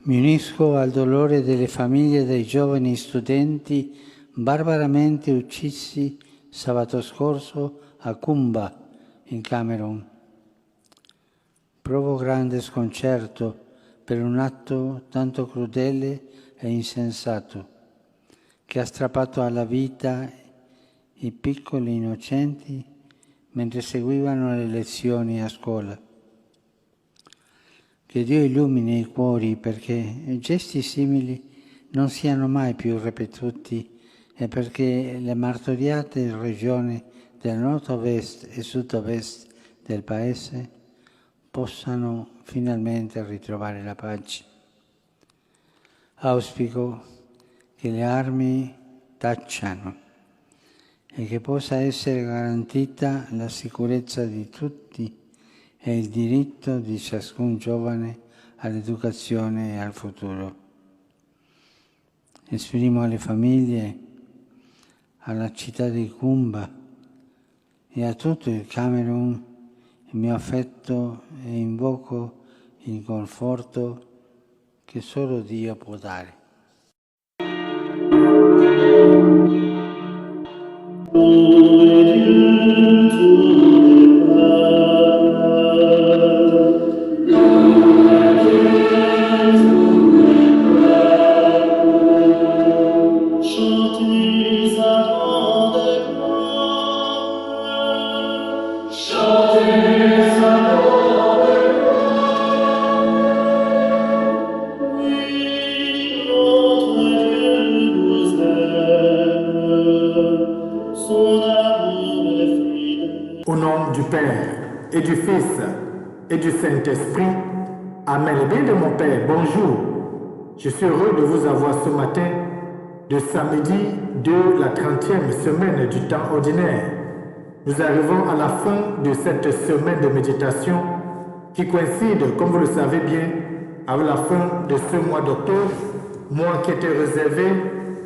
Mi unisco al dolore delle famiglie dei giovani studenti barbaramente uccisi sabato scorso a Kumba, in Camerun. Provo grande sconcerto per un atto tanto crudele e insensato, che ha strappato alla vita i piccoli innocenti mentre seguivano le lezioni a scuola. Che Dio illumini i cuori perché gesti simili non siano mai più ripetuti e perché le martoriate regioni del nord-ovest e sud-ovest del Paese possano finalmente ritrovare la pace. Auspico che le armi tacciano e che possa essere garantita la sicurezza di tutti e il diritto di ciascun giovane all'educazione e al futuro. Esprimo alle famiglie, alla città di Kumba e a tutto il Camerun il mio affetto e invoco il conforto che solo Dio può dare. Au nom du Père, et du Fils, et du Saint-Esprit, Amen. Bien de mon Père, bonjour. Je suis heureux de vous avoir ce matin, de samedi de la 30e semaine du temps ordinaire. Nous arrivons à la fin de cette semaine de méditation qui coïncide, comme vous le savez bien, avec la fin de ce mois d'octobre, mois qui était réservé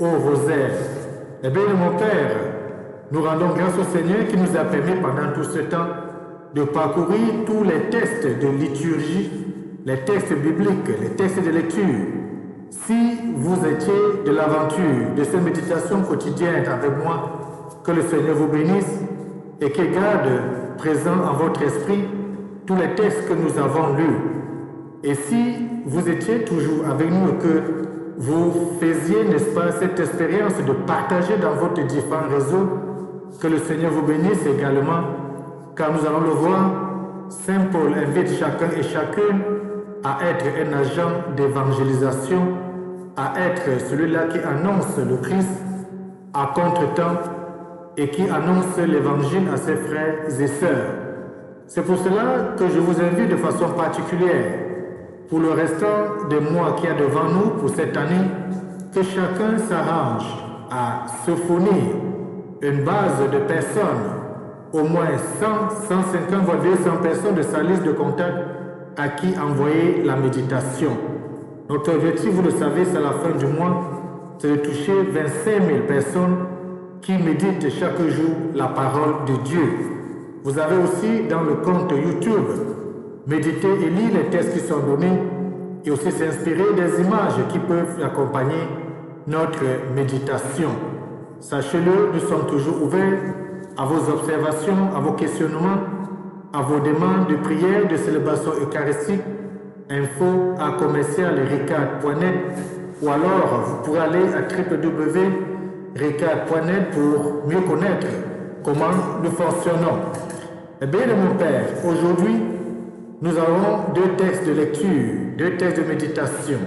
au rosaire. Eh bien, mon Père, nous rendons grâce au Seigneur qui nous a permis pendant tout ce temps de parcourir tous les textes de liturgie, les textes bibliques, les textes de lecture. Si vous étiez de l'aventure de cette méditation quotidienne avec moi, que le Seigneur vous bénisse et qu'il garde présent en votre esprit tous les textes que nous avons lus. Et si vous étiez toujours avec nous et que vous faisiez, n'est-ce pas, cette expérience de partager dans votre différents réseaux, que le Seigneur vous bénisse également, car nous allons le voir, Saint Paul invite chacun et chacune à être un agent d'évangélisation, à être celui-là qui annonce le Christ à contre-temps et qui annonce l'évangile à ses frères et sœurs. C'est pour cela que je vous invite de façon particulière, pour le restant des mois qu'il y a devant nous pour cette année, que chacun s'arrange à se fournir une base de personnes, au moins 100, 150, voire 200 personnes de sa liste de contacts à qui envoyer la méditation. Notre objectif, vous le savez, c'est à la fin du mois, c'est de toucher 25 000 personnes qui méditent chaque jour la parole de Dieu. Vous avez aussi dans le compte YouTube méditer et lire les textes qui sont donnés et aussi s'inspirer des images qui peuvent accompagner notre méditation. Sachez-le, nous sommes toujours ouverts à vos observations, à vos questionnements, à vos demandes de prière, de célébration eucharistique, info@ricard.net ou alors vous pourrez aller à www.ricard.net pour mieux connaître comment nous fonctionnons. Eh bien, mon Père, aujourd'hui, nous avons deux textes de lecture, deux textes de méditation.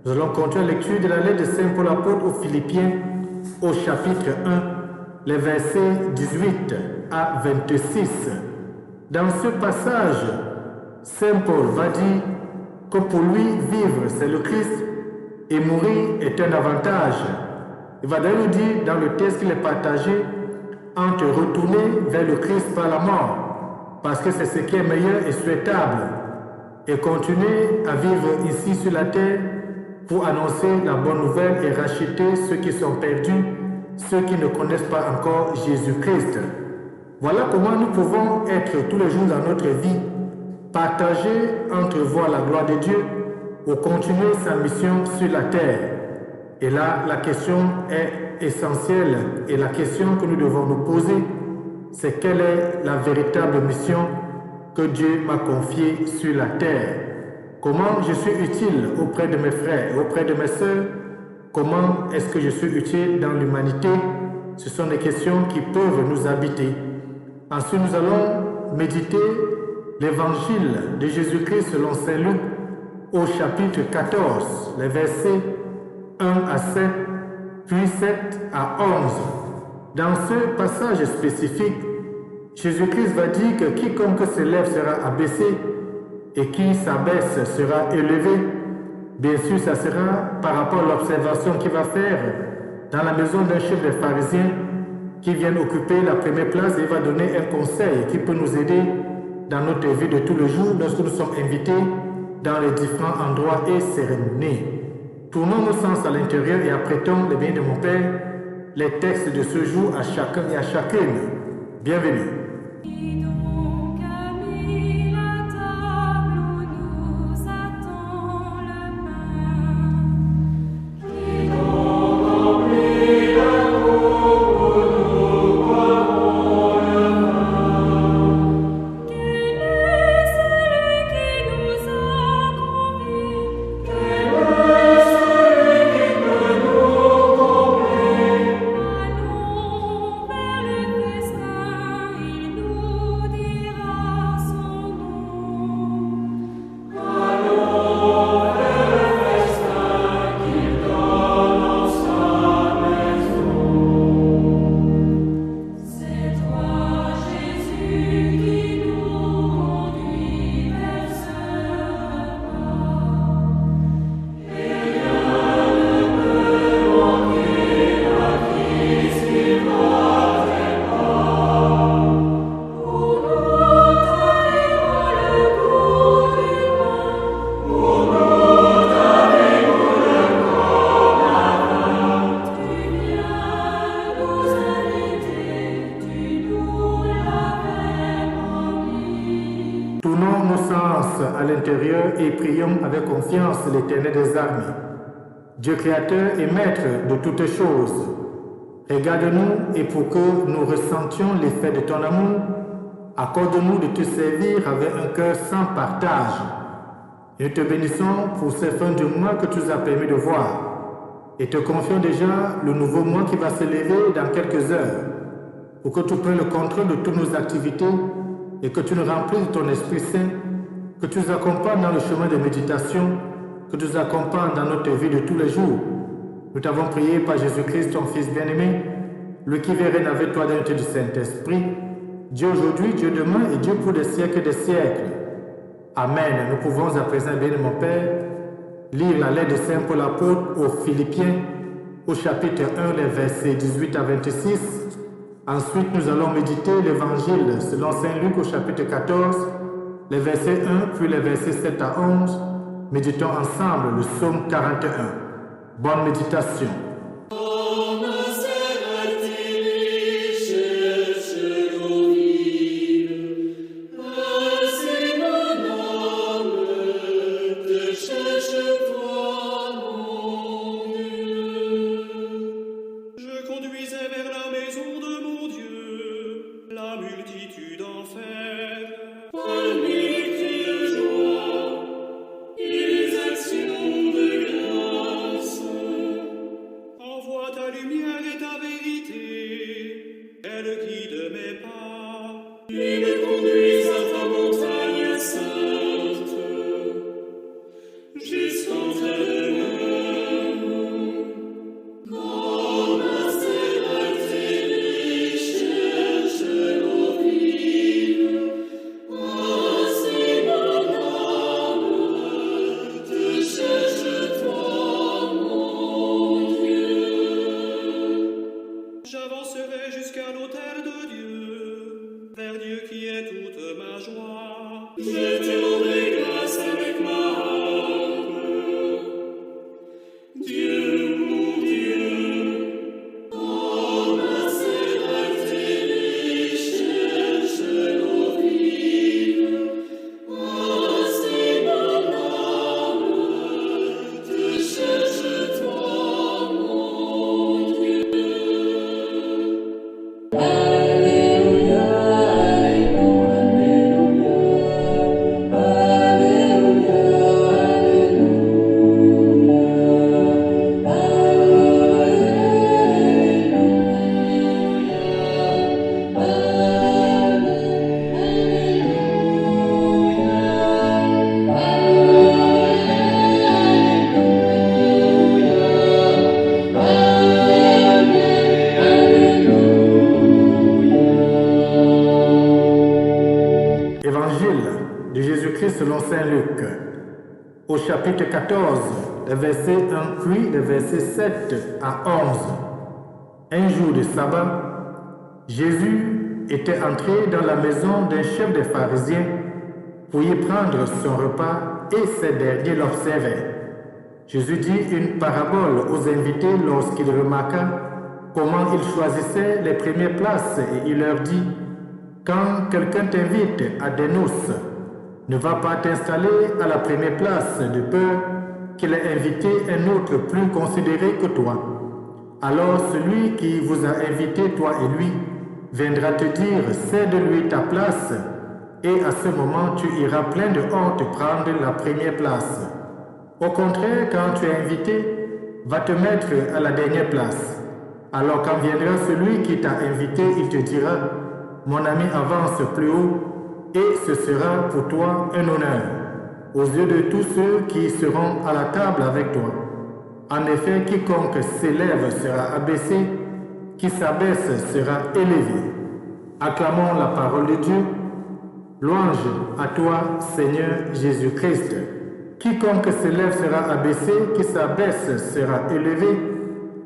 Nous allons continuer la lecture de la lettre de Saint Paul apôtre aux Philippiens, au chapitre 1, les versets 18 à 26. Dans ce passage, Saint Paul va dire que pour lui, vivre, c'est le Christ et mourir est un avantage. Il va d'ailleurs dire dans le texte qu'il est partagé entre retourner vers le Christ par la mort, parce que c'est ce qui est meilleur et souhaitable, et continuer à vivre ici sur la terre pour annoncer la bonne nouvelle et racheter ceux qui sont perdus, ceux qui ne connaissent pas encore Jésus-Christ. Voilà comment nous pouvons être tous les jours dans notre vie, partager entre voir la gloire de Dieu pour continuer sa mission sur la terre. Et là, la question est essentielle et la question que nous devons nous poser, c'est quelle est la véritable mission que Dieu m'a confiée sur la terre? Comment je suis utile auprès de mes frères et auprès de mes sœurs? Comment est-ce que je suis utile dans l'humanité? Ce sont des questions qui peuvent nous habiter. Ensuite, nous allons méditer l'évangile de Jésus-Christ selon Saint Luc au chapitre 14, les versets 1 à 7, puis 7 à 11. Dans ce passage spécifique, Jésus-Christ va dire que quiconque s'élève sera abaissé et qui s'abaisse sera élevé. Bien sûr, ça sera par rapport à l'observation qu'il va faire dans la maison d'un chef des pharisiens qui vient occuper la première place et il va donner un conseil qui peut nous aider dans notre vie de tous les jours lorsque nous sommes invités dans les différents endroits et cérémonies. Tournons nos sens à l'intérieur et apprêtons les biens de mon Père, les textes de ce jour à chacun et à chacune. Bienvenue. Tournons nos sens à l'intérieur et prions avec confiance l'Éternel des armées. Dieu créateur et maître de toutes choses, regarde-nous et pour que nous ressentions l'effet de ton amour, accorde-nous de te servir avec un cœur sans partage. Et nous te bénissons pour ces fins de mois que tu nous as permis de voir. Et te confions déjà le nouveau mois qui va se lever dans quelques heures, pour que tu prennes le contrôle de toutes nos activités et que tu nous remplisses de ton Esprit Saint, que tu nous accompagnes dans le chemin de méditation, que tu nous accompagnes dans notre vie de tous les jours. Nous t'avons prié par Jésus-Christ, ton Fils bien-aimé, lui qui veut régner avec toi dans l'unité du Saint-Esprit, Dieu aujourd'hui, Dieu demain et Dieu pour des siècles et des siècles. Amen. Nous pouvons à présent, bien mon Père, lire la lettre de Saint Paul apôtre aux Philippiens, au chapitre 1, les versets 18 à 26. Ensuite, nous allons méditer l'évangile selon Saint Luc au chapitre 14, les versets 1, puis les versets 7 à 11. Méditons ensemble le psaume 41. Bonne méditation. Ils me conduisent à ta montagne sainte, jusqu'en chapitre 14, les versets 1 puis les versets 7 à 11. Un jour de sabbat, Jésus était entré dans la maison d'un chef des pharisiens pour y prendre son repas et ces derniers l'observaient. Jésus dit une parabole aux invités lorsqu'il remarqua comment ils choisissaient les premières places et il leur dit: quand quelqu'un t'invite à des noces, ne va pas t'installer à la première place de peur qu'il ait invité un autre plus considéré que toi. Alors celui qui vous a invité, toi et lui, viendra te dire: cède-lui ta place, et à ce moment tu iras plein de honte prendre la première place. Au contraire, quand tu es invité, va te mettre à la dernière place. Alors quand viendra celui qui t'a invité, il te dira: mon ami, avance plus haut, et ce sera pour toi un honneur aux yeux de tous ceux qui seront à la table avec toi. En effet, quiconque s'élève sera abaissé, qui s'abaisse sera élevé. Acclamons la parole de Dieu. Louange à toi, Seigneur Jésus-Christ. Quiconque s'élève sera abaissé, qui s'abaisse sera élevé.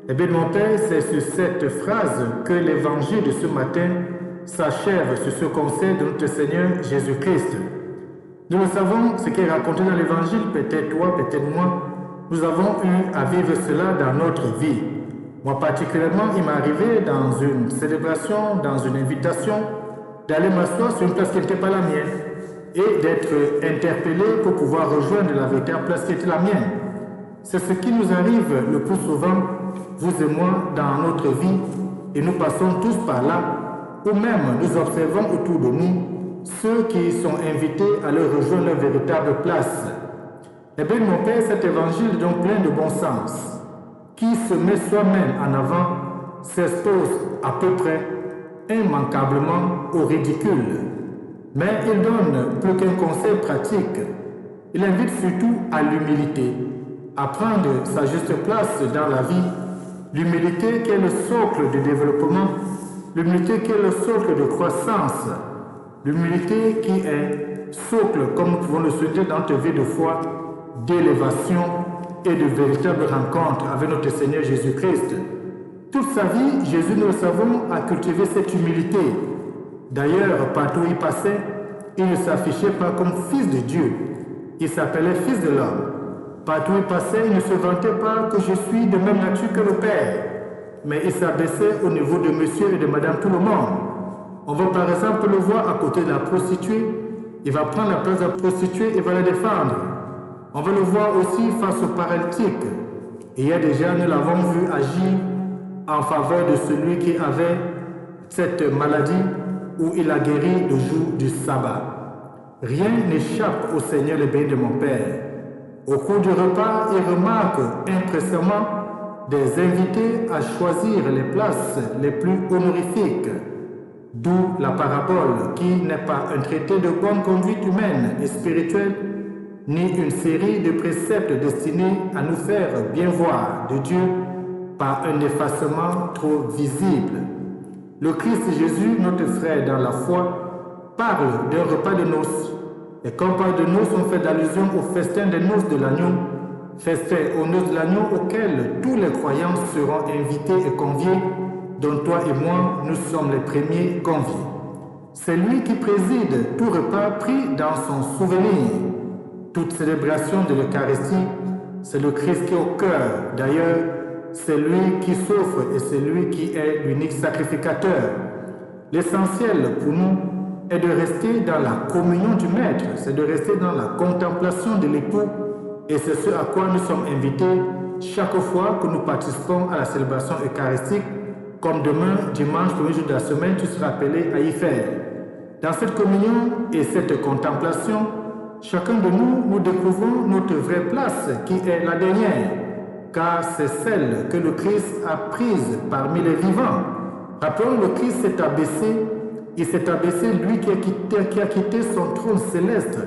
Eh bien, mon Père, c'est sur cette phrase que l'évangile de ce matin s'achève, sur ce conseil de notre Seigneur Jésus-Christ. Nous le savons, ce qui est raconté dans l'évangile, peut-être toi, peut-être moi, nous avons eu à vivre cela dans notre vie. Moi particulièrement, il m'est arrivé dans une célébration, dans une invitation, d'aller m'asseoir sur une place qui n'était pas la mienne et d'être interpellé pour pouvoir rejoindre la véritable place qui était la mienne. C'est ce qui nous arrive le plus souvent, vous et moi, dans notre vie, et nous passons tous par là, ou même nous observons autour de nous ceux qui sont invités à leur rejoindre leur véritable place. Eh bien, mon Père, cet évangile est donc plein de bon sens. Qui se met soi-même en avant s'expose à peu près immanquablement au ridicule. Mais il donne plus qu'un conseil pratique. Il invite surtout à l'humilité, à prendre sa juste place dans la vie. L'humilité qui est le socle du développement, l'humilité qui est le socle de croissance, l'humilité qui est socle, comme nous pouvons le souhaiter dans notre vie de foi, d'élévation et de véritable rencontre avec notre Seigneur Jésus-Christ. Toute sa vie, Jésus, nous le savons, a cultivé cette humilité. D'ailleurs, partout où il passait, il ne s'affichait pas comme fils de Dieu. Il s'appelait fils de l'homme. Partout où il passait, il ne se vantait pas que je suis de même nature que le Père. Mais il s'abaissait au niveau de monsieur et de madame tout le monde. On va par exemple le voir à côté de la prostituée. Il va prendre la place de la prostituée et va la défendre. On va le voir aussi face au paralytique. Et il y a déjà, nous l'avons vu agir en faveur de celui qui avait cette maladie où il a guéri le jour du sabbat. Rien n'échappe au Seigneur le béni de mon Père. Au cours du repas, il remarque impressément des invités à choisir les places les plus honorifiques. D'où la parabole qui n'est pas un traité de bonne conduite humaine et spirituelle, ni une série de préceptes destinés à nous faire bien voir de Dieu par un effacement trop visible. Le Christ Jésus, notre frère dans la foi, parle d'un repas de noces. Et quand on parle de noces, on fait allusion au festin des noces de l'agneau, festin aux noces de l'agneau auquel tous les croyants seront invités et conviés, dont toi et moi, nous sommes les premiers conviés. C'est lui qui préside tout repas pris dans son souvenir. Toute célébration de l'Eucharistie, c'est le Christ qui est au cœur. D'ailleurs, c'est lui qui souffre et c'est lui qui est l'unique sacrificateur. L'essentiel pour nous est de rester dans la communion du Maître, c'est de rester dans la contemplation de l'époux et c'est ce à quoi nous sommes invités chaque fois que nous participons à la célébration eucharistique, comme demain, dimanche, premier jour de la semaine, tu seras appelé à y faire. Dans cette communion et cette contemplation, chacun de nous, nous découvrons notre vraie place qui est la dernière, car c'est celle que le Christ a prise parmi les vivants. Rappelons, le Christ s'est abaissé, il s'est abaissé, lui qui a quitté son trône céleste,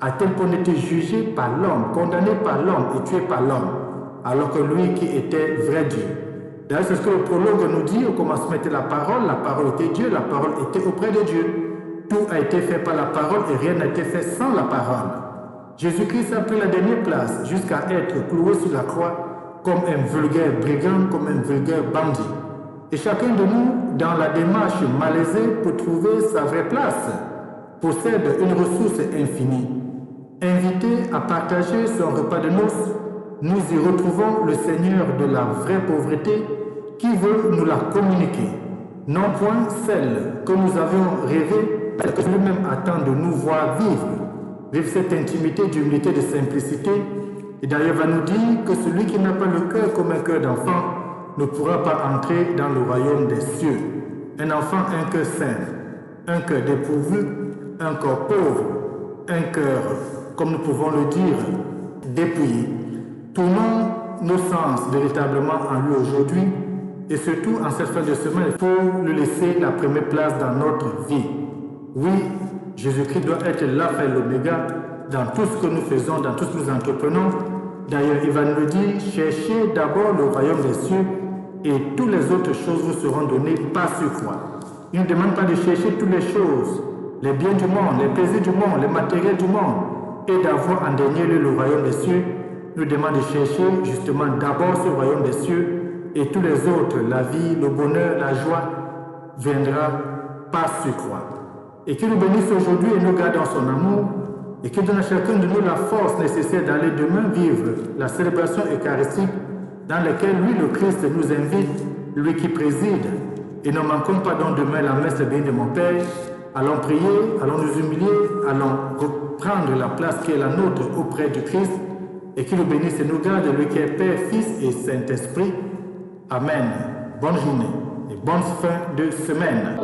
à tel point qu'il était jugé par l'homme, condamné par l'homme et tué par l'homme, alors que lui qui était vrai Dieu. D'ailleurs, c'est ce que le prologue nous dit, au commencement était la parole était Dieu, la parole était auprès de Dieu. Tout a été fait par la parole et rien n'a été fait sans la parole. Jésus-Christ a pris la dernière place jusqu'à être cloué sur la croix comme un vulgaire brigand, comme un vulgaire bandit. Et chacun de nous, dans la démarche malaisée pour trouver sa vraie place, possède une ressource infinie. Invité à partager son repas de noces, nous y retrouvons le Seigneur de la vraie pauvreté qui veut nous la communiquer. Non point celle que nous avions rêvée, celle que lui-même attend de nous voir vivre. Vivre cette intimité d'humilité, de simplicité. Et d'ailleurs va nous dire que celui qui n'a pas le cœur comme un cœur d'enfant ne pourra pas entrer dans le royaume des cieux. Un enfant, un cœur saint, un cœur dépourvu, un corps pauvre, un cœur, comme nous pouvons le dire, dépouillé. Tournons nos sens véritablement en lui aujourd'hui et surtout en cette fin de semaine pour lui laisser la première place dans notre vie. Oui, Jésus-Christ doit être l'alpha et l'oméga dans tout ce que nous faisons, dans tout ce que nous entreprenons. D'ailleurs, il va nous dire, cherchez d'abord le royaume des cieux et toutes les autres choses vous seront données par surcroît. Il ne demande pas de chercher toutes les choses, les biens du monde, les plaisirs du monde, les matériels du monde, et d'avoir en dernier lieu le royaume des cieux. Il nous demande de chercher justement d'abord ce royaume des cieux et tous les autres, la vie, le bonheur, la joie, viendra par surcroît. Et qu'il nous bénisse aujourd'hui et nous garde dans son amour et qu'il donne à chacun de nous la force nécessaire d'aller demain vivre la célébration eucharistique dans laquelle lui, le Christ, nous invite, lui qui préside. Et ne manquons pas donc demain la messe bénie de mon Père. Allons prier, allons nous humilier, allons reprendre la place qui est la nôtre auprès du Christ et qu'il nous bénisse et nous garde, lui qui est Père, Fils et Saint-Esprit. Amen. Bonne journée et bonne fin de semaine.